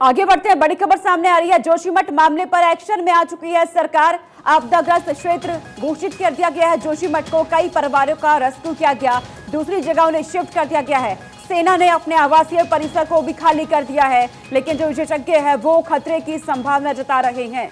आगे बढ़ते हैं, बड़ी खबर सामने आ रही है। जोशीमठ मामले पर एक्शन में आ चुकी है सरकार। आपदाग्रस्त क्षेत्र घोषित कर दिया गया है। जोशीमठ को कई परिवारों का रेस्क्यू किया गया, दूसरी जगह उन्हें शिफ्ट कर दिया गया है। सेना ने अपने आवासीय परिसर को भी खाली कर दिया है, लेकिन जो विशेषज्ञ है वो खतरे की संभावना जता रहे हैं।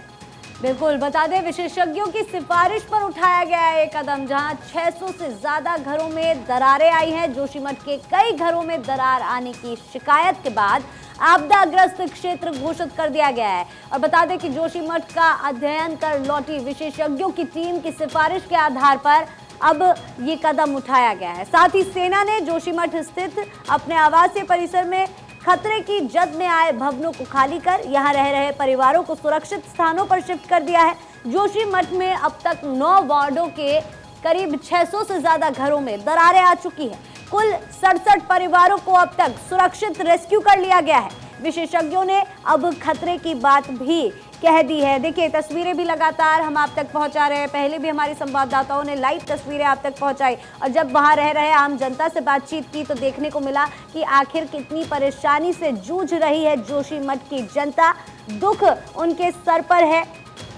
बिल्कुल, बता दें विशेषज्ञों की सिफारिश पर उठाया गया है एक कदम, जहां 600 से ज्यादा घरों में दरारें आई हैं। जोशीमठ के कई घरों में दरार आने की शिकायत के बाद आपदाग्रस्त क्षेत्र घोषित कर दिया गया है। और बता दें कि जोशीमठ का अध्ययन कर लौटी विशेषज्ञों की टीम की सिफारिश के आधार पर अब ये कदम उठाया गया है। साथ ही सेना ने जोशीमठ स्थित अपने आवासीय परिसर में खतरे की जद में आए भवनों को खाली कर यहां रह रहे परिवारों को सुरक्षित स्थानों पर शिफ्ट कर दिया है। जोशीमठ में अब तक 9 वार्डों के करीब 600 से ज्यादा घरों में दरारें आ चुकी है। कुल 67 परिवारों को अब तक सुरक्षित रेस्क्यू कर लिया गया है। विशेषज्ञों ने अब खतरे की बात भी कह दी है। देखिए, तस्वीरें भी लगातार हम आप तक पहुंचा रहे हैं। पहले भी हमारे संवाददाताओं ने लाइव तस्वीरें आप तक पहुंचाई, और जब वहां रह रहे आम जनता से बातचीत की तो देखने को मिला कि आखिर कितनी परेशानी से जूझ रही है जोशीमठ की जनता। दुख उनके सर पर है,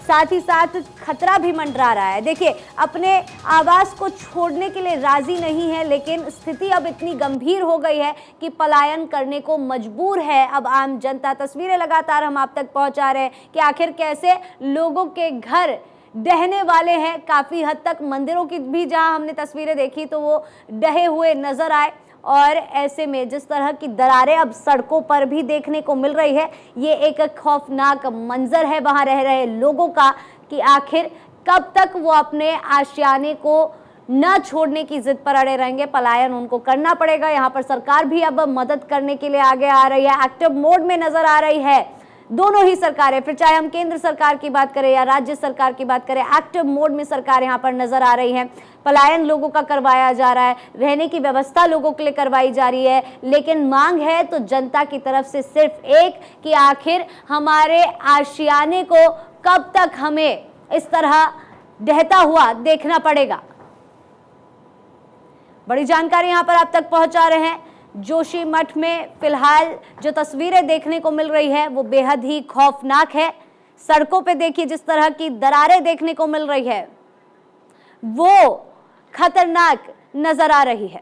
साथ ही साथ खतरा भी मंडरा रहा है। देखिए, अपने आवास को छोड़ने के लिए राजी नहीं है, लेकिन स्थिति अब इतनी गंभीर हो गई है कि पलायन करने को मजबूर है अब आम जनता। तस्वीरें लगातार हम आप तक पहुंचा रहे हैं कि आखिर कैसे लोगों के घर ढहने वाले हैं। काफ़ी हद तक मंदिरों की भी जहां हमने तस्वीरें देखी तो वो ढहे हुए नजर आए, और ऐसे में जिस तरह की दरारें अब सड़कों पर भी देखने को मिल रही है, ये एक खौफनाक मंजर है वहां रह रहे लोगों का कि आखिर कब तक वो अपने आशियाने को न छोड़ने की जिद पर अड़े रहेंगे। पलायन उनको करना पड़ेगा। यहाँ पर सरकार भी अब मदद करने के लिए आगे आ रही है, एक्टिव मोड में नजर आ रही है। दोनों ही सरकारें, फिर चाहे हम केंद्र सरकार की बात करें या राज्य सरकार की बात करें, एक्टिव मोड में सरकार यहाँ पर नजर आ रही है। पलायन लोगों का करवाया जा रहा है, रहने की व्यवस्था लोगों के लिए करवाई जा रही है, लेकिन मांग है तो जनता की तरफ से सिर्फ एक कि आखिर हमारे आशियाने को कब तक हमें इस तरह ढहता हुआ देखना पड़ेगा। बड़ी जानकारी यहाँ पर आप तक पहुंचा रहे हैं। जोशीमठ में फिलहाल जो तस्वीरें देखने को मिल रही है वो बेहद ही खौफनाक है। सड़कों पे देखिए जिस तरह की दरारें देखने को मिल रही है वो खतरनाक नजर आ रही है।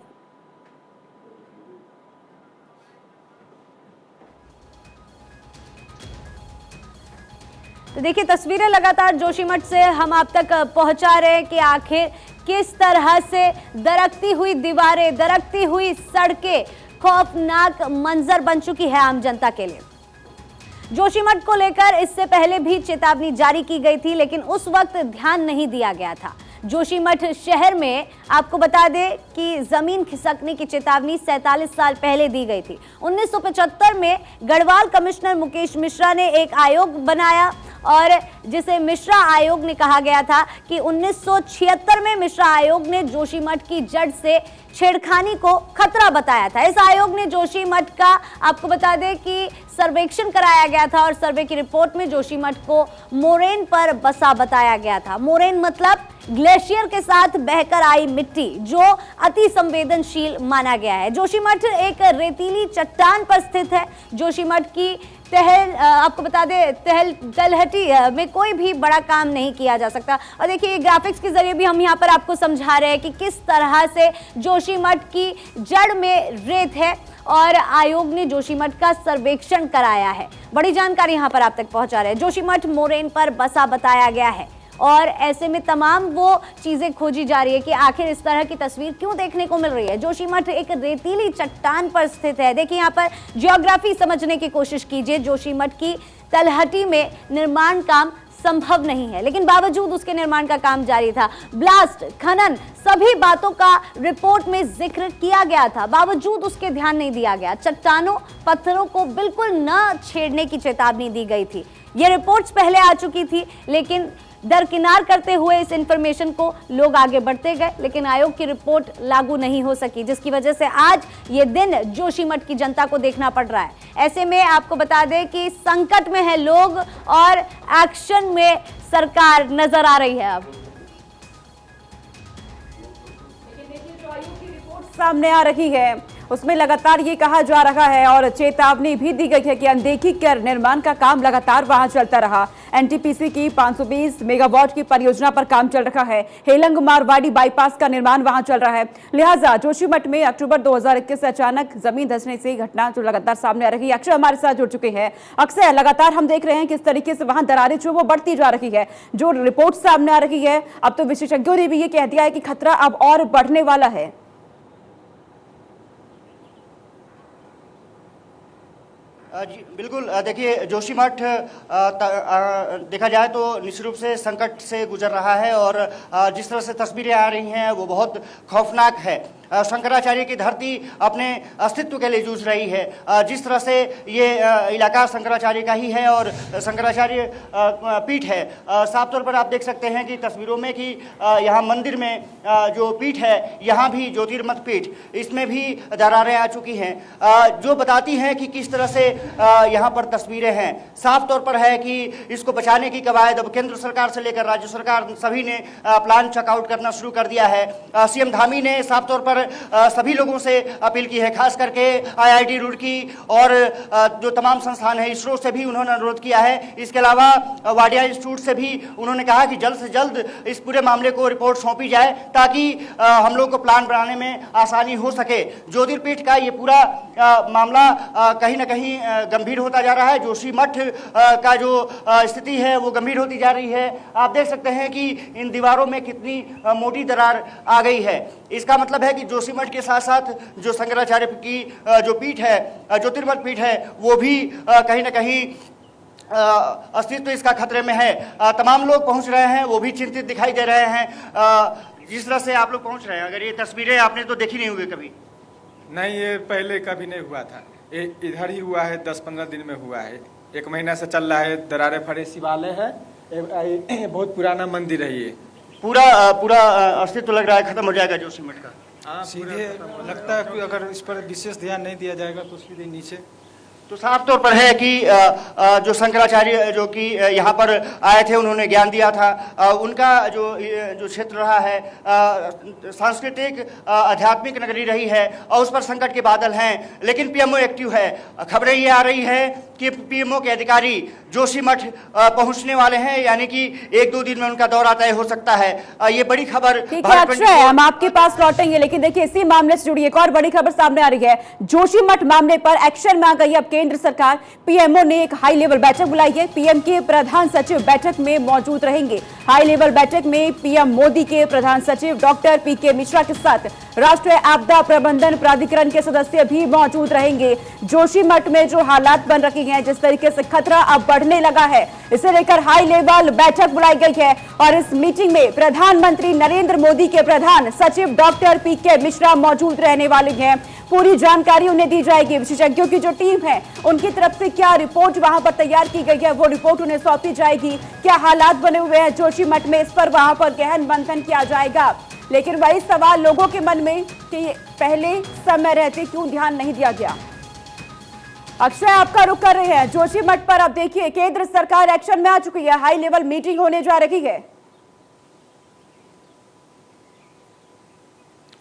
तो देखिए, तस्वीरें लगातार जोशीमठ से हम आप तक पहुंचा रहे हैं कि आखिर किस तरह से दरकती हुई दीवारें, दरकती हुई सड़कें खौफनाक मंजर बन चुकी है आम जनता के लिए। जोशीमठ को लेकर इससे पहले भी चेतावनी जारी की गई थी, लेकिन उस वक्त ध्यान नहीं दिया गया था। जोशीमठ शहर में आपको बता दें कि जमीन खिसकने की चेतावनी 47 साल पहले दी गई थी। 1975 में गढ़वाल कमिश्नर मुकेश मिश्रा ने एक आयोग बनाया, और जिसे मिश्रा आयोग ने कहा गया था कि 1976 में मिश्रा आयोग ने जोशीमठ की जड़ से छेड़खानी को खतरा बताया था। इस आयोग ने जोशीमठ का आपको बता दें कि सर्वेक्षण कराया गया था, और सर्वे की रिपोर्ट में जोशीमठ को मोरेन पर बसा बताया गया था। मोरेन मतलब ग्लेशियर के साथ बहकर आई मिट्टी, जो अति संवेदनशील माना गया है। जोशीमठ एक रेतीली चट्टान पर स्थित है। जोशीमठ की आपको बता दें तलहटी में कोई भी बड़ा काम नहीं किया जा सकता। और देखिए, ये ग्राफिक्स के जरिए भी हम यहाँ पर आपको समझा रहे हैं कि किस तरह से जोशीमठ की जड़ में रेत है, और आयोग ने जोशीमठ का सर्वेक्षण कराया है। बड़ी जानकारी यहाँ पर आप तक पहुंचा रहे हैं। जोशीमठ मोरेन पर बसा बताया गया है, और ऐसे में तमाम वो चीजें खोजी जा रही है कि आखिर इस तरह की तस्वीर क्यों देखने को मिल रही है। जोशीमठ एक रेतीली चट्टान पर स्थित है। देखिए, यहाँ पर जियोग्राफी समझने की कोशिश कीजिए। जोशीमठ की तलहटी में निर्माण काम संभव नहीं है, लेकिन बावजूद उसके निर्माण का काम जारी था। ब्लास्ट, खनन, सभी बातों का रिपोर्ट में जिक्र किया गया था, बावजूद उसके ध्यान नहीं दिया गया। चट्टानों, पत्थरों को बिल्कुल न छेड़ने की चेतावनी दी गई थी। ये रिपोर्ट्स पहले आ चुकी थी, लेकिन दरकिनार करते हुए इस इंफॉर्मेशन को लोग आगे बढ़ते गए, लेकिन आयोग की रिपोर्ट लागू नहीं हो सकी, जिसकी वजह से आज ये दिन जोशीमठ की जनता को देखना पड़ रहा है। ऐसे में आपको बता दें कि संकट में है लोग, और एक्शन में सरकार नजर आ रही है। अब सामने आ रही है उसमें लगातार ये कहा जा रहा है और चेतावनी भी दी गई है कि अनदेखी कर निर्माण का काम लगातार वहां चलता रहा। एनटीपीसी की 520 मेगावाट की परियोजना पर काम चल रहा है। हेलंग मारवाड़ी बाईपास का निर्माण वहां चल रहा है। लिहाजा जोशीमठ में अक्टूबर 2021 से अचानक जमीन धंसने से घटना जो लगातार सामने आ रही है। अक्षय हमारे साथ जुड़ चुके हैं। अक्षय, लगातार हम देख रहे हैं किस तरीके से वहां दरारें जो वो बढ़ती जा रही है, जो रिपोर्ट सामने आ रही है। अब तो विशेषज्ञों ने भी ये कह दिया है कि खतरा अब और बढ़ने वाला है। जी बिल्कुल, देखिए जोशीमठ देखा जाए तो निश्चित रूप से संकट से गुजर रहा है और जिस तरह से तस्वीरें आ रही हैं वो बहुत खौफनाक है। शंकराचार्य की धरती अपने अस्तित्व के लिए जूझ रही है। जिस तरह से ये इलाका शंकराचार्य का ही है और शंकराचार्य पीठ है। साफ तौर पर आप देख सकते हैं कि तस्वीरों में कि यहाँ मंदिर में जो पीठ है, यहाँ भी ज्योतिर्मठ पीठ, इसमें भी दरारें आ चुकी हैं, जो बताती हैं कि किस तरह से यहाँ पर तस्वीरें हैं। साफ तौर पर है कि इसको बचाने की कवायद अब केंद्र सरकार से लेकर राज्य सरकार सभी ने प्लान चेकआउट करना शुरू कर दिया है। सीएम धामी ने साफ तौर पर सभी लोगों से अपील की है, खास करके आईआईटी रुड़की और जो तमाम संस्थान है, इसरो से भी उन्होंने अनुरोध किया है। इसके अलावा वाडिया इंस्टीट्यूट से भी उन्होंने कहा कि जल्द से जल्द इस पूरे मामले को रिपोर्ट सौंपी जाए ताकि हम लोग को प्लान बनाने में आसानी हो सके। ज्योतिर्पीठ का ये पूरा मामला कहीं ना कहीं गंभीर होता जा रहा है। जोशीमठ का जो स्थिति है वो गंभीर होती जा रही है। आप देख सकते हैं कि इन दीवारों में कितनी मोटी दरार आ गई है। इसका मतलब है कि जोशीमठ के साथ साथ जो शंकराचार्य की जो पीठ है, ज्योतिर्मठ पीठ है, वो भी कहीं ना कहीं अस्तित्व इसका खतरे में है। तमाम लोग पहुंच रहे हैं, वो भी चिंतित दिखाई दे रहे हैं। जिस तरह से आप लोग पहुंच रहे हैं, अगर ये तस्वीरें आपने तो देखी नहीं होगी कभी। नहीं, ये पहले कभी नहीं हुआ था। ये इधर ही हुआ है, 10-15 दिन में हुआ है। 1 महीना से चल रहा है। दरारे फटे शिवालय है, बहुत पुराना मंदिर है। ये पूरा अस्तित्व लग रहा है खत्म हो जाएगा जोशीमठ का। सीधे लगता है कि अगर इस पर विशेष ध्यान नहीं दिया जाएगा तो सीधे नीचे। तो साफ तौर पर है कि जो शंकराचार्य जो कि यहाँ पर आए थे, उन्होंने ज्ञान दिया था। उनका जो क्षेत्र रहा है, सांस्कृतिक आध्यात्मिक नगरी रही है और उस पर संकट के बादल हैं। लेकिन पीएमओ एक्टिव है। खबरें ये आ रही है कि पीएमओ के अधिकारी जोशीमठ पहुंचने वाले हैं, यानी कि 1-2 दिन में उनका दौरा तय हो सकता है। ये बड़ी खबर। हम आपके पास लौटेंगे, लेकिन देखिए इसी मामले से जुड़ी एक और बड़ी खबर सामने आ रही है। जोशीमठ मामले पर एक्शन में आ गई अब केंद्र सरकार। पीएमओ ने एक हाई लेवल बैठक बुलाई है। पीएम के प्रधान सचिव बैठक में मौजूद रहेंगे। हाई लेवल बैठक में पीएम मोदी के प्रधान सचिव डॉक्टर पीके मिश्रा के साथ राष्ट्रीय आपदा प्रबंधन प्राधिकरण के सदस्य भी मौजूद रहेंगे। जोशीमठ में जो हालात बन रही हैं, जिस तरीके से खतरा अब बढ़ने लगा है, इसे लेकर हाई लेवल बैठक बुलाई गई है और इस मीटिंग में प्रधानमंत्री नरेंद्र मोदी के प्रधान सचिव डॉक्टर पीके मिश्रा मौजूद रहने वाले हैं। पूरी जानकारी उन्हें दी जाएगी। विशेषज्ञों की जो टीम है, उनकी तरफ से क्या रिपोर्ट वहां पर तैयार की गई है, वो रिपोर्ट उन्हें सौंपी जाएगी। क्या हालात बने हुए हैं जोशीमठ में, इस पर वहां पर गहन मंथन किया जाएगा। लेकिन वही सवाल लोगों के मन में कि पहले समय रहते क्यों ध्यान नहीं दिया गया। अक्षय, आपका रुख कर रहे हैं जोशीमठ पर। अब देखिए केंद्र सरकार एक्शन में आ चुकी है। हाई लेवल मीटिंग होने जा रही है।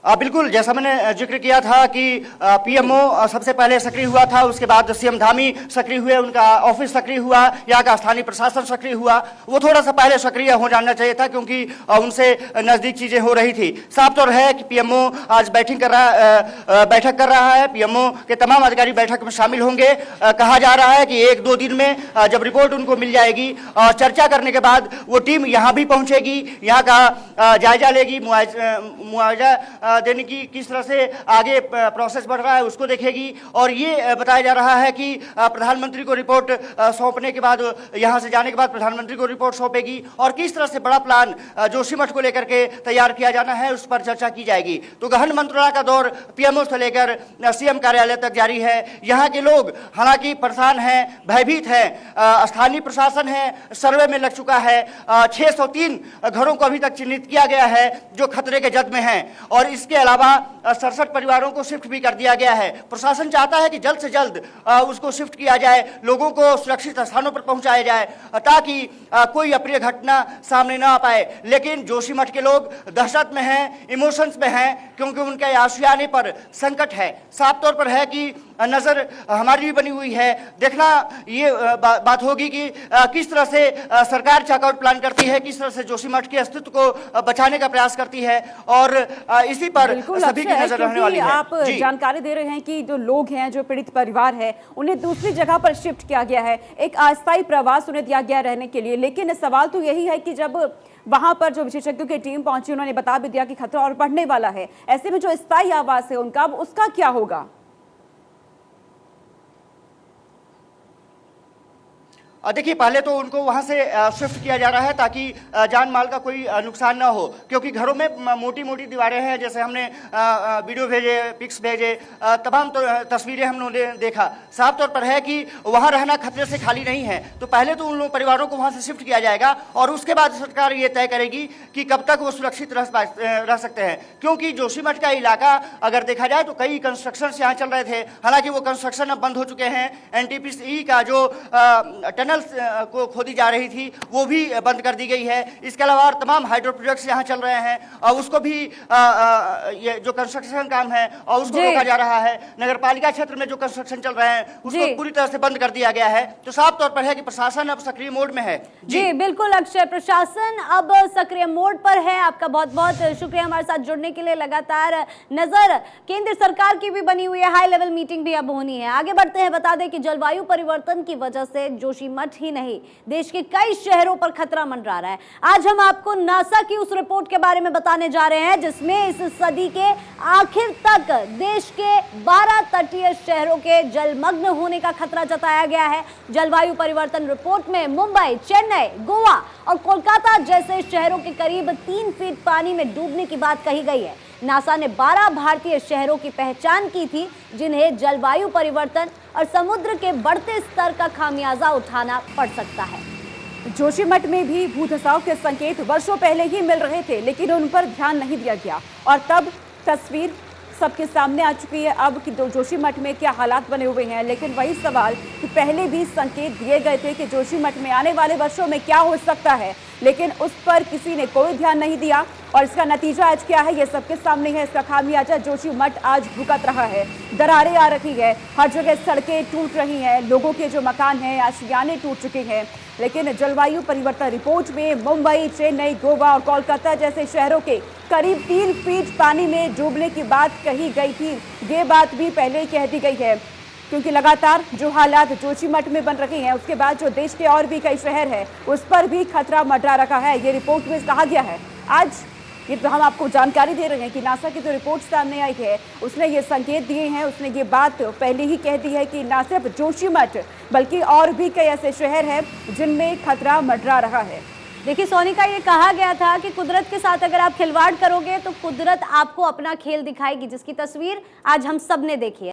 बिल्कुल, जैसा मैंने जिक्र किया था कि पीएमओ सबसे पहले सक्रिय हुआ था, उसके बाद सीएम धामी सक्रिय हुए, उनका ऑफिस सक्रिय हुआ, यहाँ का स्थानीय प्रशासन सक्रिय हुआ। वो थोड़ा सा पहले सक्रिय हो जाना चाहिए था क्योंकि उनसे नजदीक चीजें हो रही थी। साफ तौर है कि पीएमओ आज बैठक कर रहा है। पीएमओ के तमाम अधिकारी बैठक में शामिल होंगे। कहा जा रहा है कि 1-2 दिन में जब रिपोर्ट उनको मिल जाएगी, चर्चा करने के बाद वो टीम यहाँ भी पहुंचेगी, यहाँ का जायजा लेगी, मुआवजा देने की किस तरह से आगे प्रोसेस बढ़ रहा है उसको देखेगी। और ये बताया जा रहा है कि प्रधानमंत्री को रिपोर्ट सौंपने के बाद, यहाँ से जाने के बाद प्रधानमंत्री को रिपोर्ट सौंपेगी और किस तरह से बड़ा प्लान जोशीमठ को लेकर के तैयार किया जाना है उस पर चर्चा की जाएगी। तो गहन मंत्रालय का दौर पीएमओ से लेकर सीएम कार्यालय तक जारी है। यहाँ के लोग हालांकि परेशान हैं, भयभीत हैं। स्थानीय प्रशासन है, सर्वे में लग चुका है। 603 घरों को अभी तक चिन्हित किया गया है जो खतरे के जद में हैं और इस इसके अलावा 67 परिवारों को शिफ्ट भी कर दिया गया है। प्रशासन चाहता है कि जल्द से जल्द उसको शिफ्ट किया जाए, लोगों को सुरक्षित स्थानों पर पहुंचाया जाए ताकि कोई अप्रिय घटना सामने न आ पाए। लेकिन जोशीमठ के लोग दहशत में हैं, इमोशंस में हैं, क्योंकि उनके आशियाने पर संकट है। साफ तौर पर है कि नजर हमारी भी बनी हुई है, देखना ये बात होगी कि किस तरह से सरकार चेकआउट प्लान करती है, किस तरह से जोशीमठ के अस्तित्व को बचाने का प्रयास करती है, और इसी पर सभी की नजर रहने वाली है। आप जानकारी दे रहे हैं कि जो लोग हैं, जो पीड़ित परिवार है, उन्हें दूसरी जगह पर शिफ्ट किया गया है, एक अस्थायी प्रवास उन्हें दिया गया रहने के लिए। लेकिन सवाल तो यही है कि जब वहां पर जो विशेषज्ञों की टीम पहुंची, उन्होंने बता भी दिया कि खतरा और बढ़ने वाला है, ऐसे में जो स्थायी आवास है उनका, उसका क्या होगा? देखिए, पहले तो उनको वहां से शिफ्ट किया जा रहा है ताकि जान माल का कोई नुकसान ना हो, क्योंकि घरों में मोटी मोटी दीवारें हैं। जैसे हमने वीडियो भेजे, पिक्स भेजे, तमाम तस्वीरें हमने देखा। साफ तौर पर है कि वहां रहना खतरे से खाली नहीं है। तो पहले तो उन लोग परिवारों को वहां से शिफ्ट किया जाएगा और उसके बाद सरकार ये तय करेगी कि कब तक वो सुरक्षित रह सकते हैं, क्योंकि जोशीमठ का इलाका अगर देखा जाए तो कई कंस्ट्रक्शन यहाँ चल रहे थे। हालांकि वो कंस्ट्रक्शन अब बंद हो चुके हैं। एनटीपीसी का जो टनल को खोदी जा रही थी वो भी बंद कर दी गई है। इसके अलावा तमाम हाइड्रो प्रोजेक्ट्स यहाँ चल रहे हैं और उसको भी ये जो कंस्ट्रक्शन काम है और उसको रोका जा रहा है। नगर पालिका क्षेत्र में जो कंस्ट्रक्शन चल रहे हैं उसको पूरी तरह से बंद कर दिया गया है। तो साफ तौर पर है कि प्रशासन अब सक्रिय मोड में है। जी बिल्कुल अक्षय, प्रशासन अब सक्रिय मोड पर है। आपका बहुत बहुत शुक्रिया हमारे साथ जुड़ने के लिए। लगातार नजर केंद्र सरकार की भी बनी हुई है, हाई लेवल मीटिंग भी अब होनी है। आगे बढ़ते हैं, बता दें कि जलवायु परिवर्तन की वजह से जोशीमठ ही नहीं, देश के कई शहरों पर खतरा मंडरा रहा है। आज हम आपको नासा की उस रिपोर्ट के बारे में बताने जा रहे हैं जिसमें इस सदी के आखिर तक देश के 12 तटीय शहरों के जलमग्न होने का खतरा जताया गया है। जलवायु परिवर्तन रिपोर्ट में मुंबई, चेन्नई, गोवा और कोलकाता जैसे शहरों के करीब 3 फीट पानी में डूबने की बात कही गई है। नासा ने 12 भारतीय शहरों की पहचान की थी जिन्हें जलवायु परिवर्तन और समुद्र के बढ़ते स्तर का खामियाजा उठाना पड़ सकता है। जोशीमठ में भी भूधसाव के संकेत वर्षों पहले ही मिल रहे थे, लेकिन उन पर ध्यान नहीं दिया गया और तब तस्वीर सबके सामने आ चुकी है अब कि जोशीमठ में क्या हालात बने हुए हैं। लेकिन वही सवाल कि पहले भी संकेत दिए गए थे कि जोशीमठ में आने वाले वर्षों में क्या हो सकता है, लेकिन उस पर किसी ने कोई ध्यान नहीं दिया और इसका नतीजा आज क्या है ये सबके सामने है। इसका खामियाजा जोशीमठ आज भुगत रहा है। दरारें आ रही है, हर जगह सड़कें टूट रही हैं, लोगों के जो मकान हैं, आशियाने टूट चुके हैं। लेकिन जलवायु परिवर्तन रिपोर्ट में मुंबई, चेन्नई, गोवा और कोलकाता जैसे शहरों के करीब 3 फीट पानी में डूबने की बात कही गई थी। ये बात भी पहले ही कह दी गई है, क्योंकि लगातार जो हालात जोशीमठ में बन रहे हैं उसके बाद जो देश के और भी कई शहर हैं उस पर भी खतरा मंडरा रखा है। ये रिपोर्ट में कहा गया है। आज ये तो हम आपको जानकारी दे रहे हैं कि नासा की जो रिपोर्ट सामने आई है उसने ये संकेत दिए हैं, उसने ये बात पहले ही कह दी है कि ना सिर्फ जोशीमठ बल्कि और भी कई ऐसे शहर हैं जिनमें खतरा मंडरा रहा है। देखिए सोनिका, ये कहा गया था कि कुदरत के साथ अगर आप खिलवाड़ करोगे तो कुदरत आपको अपना खेल दिखाएगी, जिसकी तस्वीर आज हम सब ने देखी है।